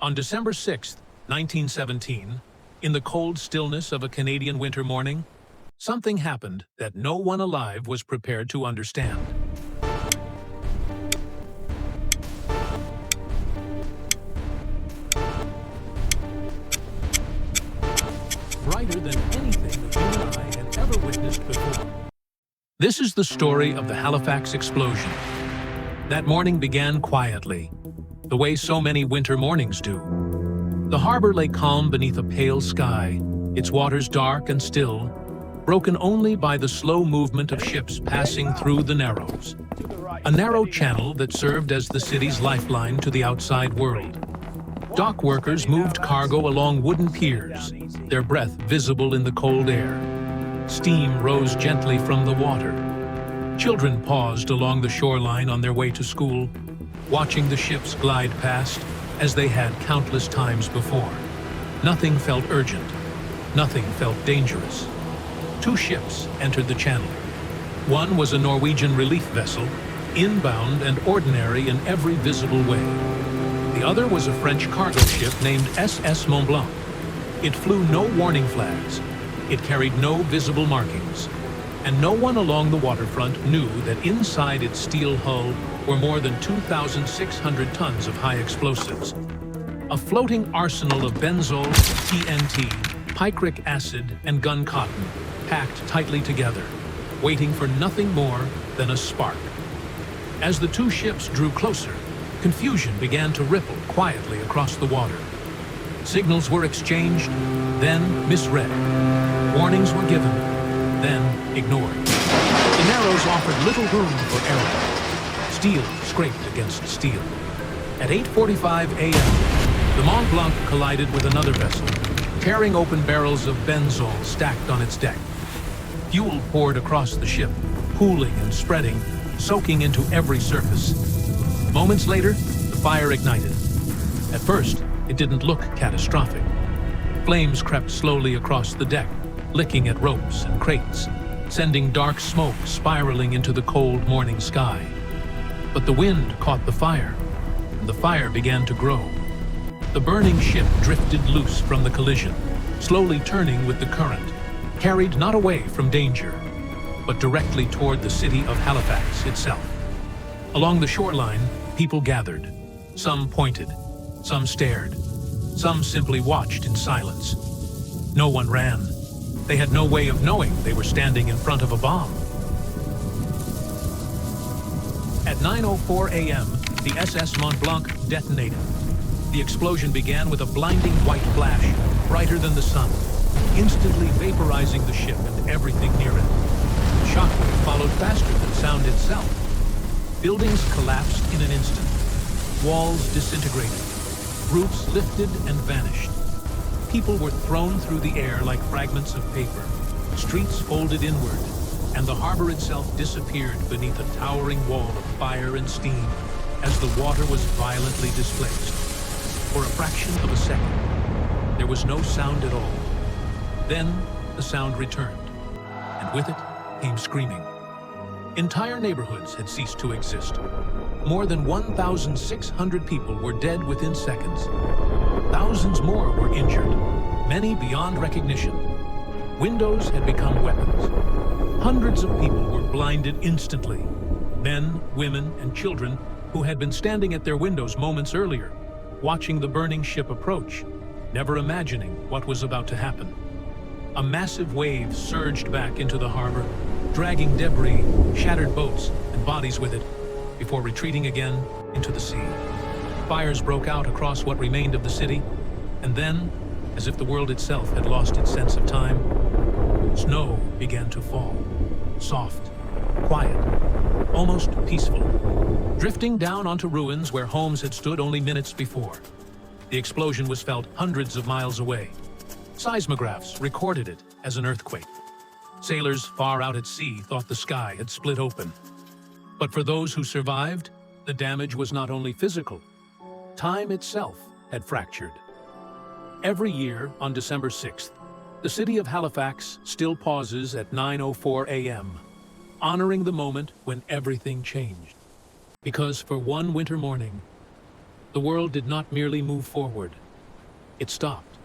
On December 6th, 1917, in the cold stillness of a Canadian winter morning, something happened that no one alive was prepared to understand. Brighter than anything that you and I had ever witnessed before. This is the story of the Halifax Explosion. That morning began quietly, the way so many winter mornings do. The harbor lay calm beneath a pale sky, its waters dark and still, broken only by the slow movement of ships passing through the Narrows, a narrow channel that served as the city's lifeline to the outside world. Dock workers moved cargo along wooden piers, their breath visible in the cold air. Steam rose gently from the water. Children paused along the shoreline on their way to school, watching the ships glide past as they had countless times before. Nothing felt urgent. Nothing felt dangerous. Two ships entered the channel. One was a Norwegian relief vessel, inbound and ordinary in every visible way. The other was a French cargo ship named SS Mont Blanc. It flew no warning flags. It carried no visible markings. And no one along the waterfront knew that inside its steel hull were more than 2,600 tons of high explosives. A floating arsenal of benzol, TNT, picric acid, and gun cotton, packed tightly together, waiting for nothing more than a spark. As the two ships drew closer, confusion began to ripple quietly across the water. Signals were exchanged, then misread. Warnings were given, then ignored. The Narrows offered little room for error. Steel scraped against steel. At 8:45 a.m., the Mont Blanc collided with another vessel, tearing open barrels of benzol stacked on its deck. Fuel poured across the ship, pooling and spreading, soaking into every surface. Moments later, the fire ignited. At first, it didn't look catastrophic. Flames crept slowly across the deck, licking at ropes and crates, sending dark smoke spiraling into the cold morning sky. But the wind caught the fire, and the fire began to grow. The burning ship drifted loose from the collision, slowly turning with the current, carried not away from danger, but directly toward the city of Halifax itself. Along the shoreline, people gathered. Some pointed, some stared, some simply watched in silence. No one ran. They had no way of knowing they were standing in front of a bomb. At 9:04 a.m., the SS Mont Blanc detonated. The explosion began with a blinding white flash, brighter than the sun, instantly vaporizing the ship and everything near it. The shockwave followed faster than sound itself. Buildings collapsed in an instant. Walls disintegrated. Roofs lifted and vanished. People were thrown through the air like fragments of paper. Streets folded inward, and the harbor itself disappeared beneath a towering wall of fire and steam as the water was violently displaced. For a fraction of a second, there was no sound at all. Then the sound returned, and with it came screaming. Entire neighborhoods had ceased to exist. More than 1,600 people were dead within seconds. Thousands more were injured, many beyond recognition. Windows had become weapons. Hundreds of people were blinded instantly. Men, women, and children who had been standing at their windows moments earlier, watching the burning ship approach, never imagining what was about to happen. A massive wave surged back into the harbor, dragging debris, shattered boats, and bodies with it, before retreating again into the sea. Fires broke out across what remained of the city, and then, as if the world itself had lost its sense of time, snow began to fall, soft, quiet, almost peaceful, drifting down onto ruins where homes had stood only minutes before. The explosion was felt hundreds of miles away. Seismographs recorded it as an earthquake. Sailors far out at sea thought the sky had split open. But for those who survived, the damage was not only physical. Time itself had fractured. Every year on December 6th, the city of Halifax still pauses at 9:04 a.m., honoring the moment when everything changed. Because for one winter morning, The world did not merely move forward. It stopped.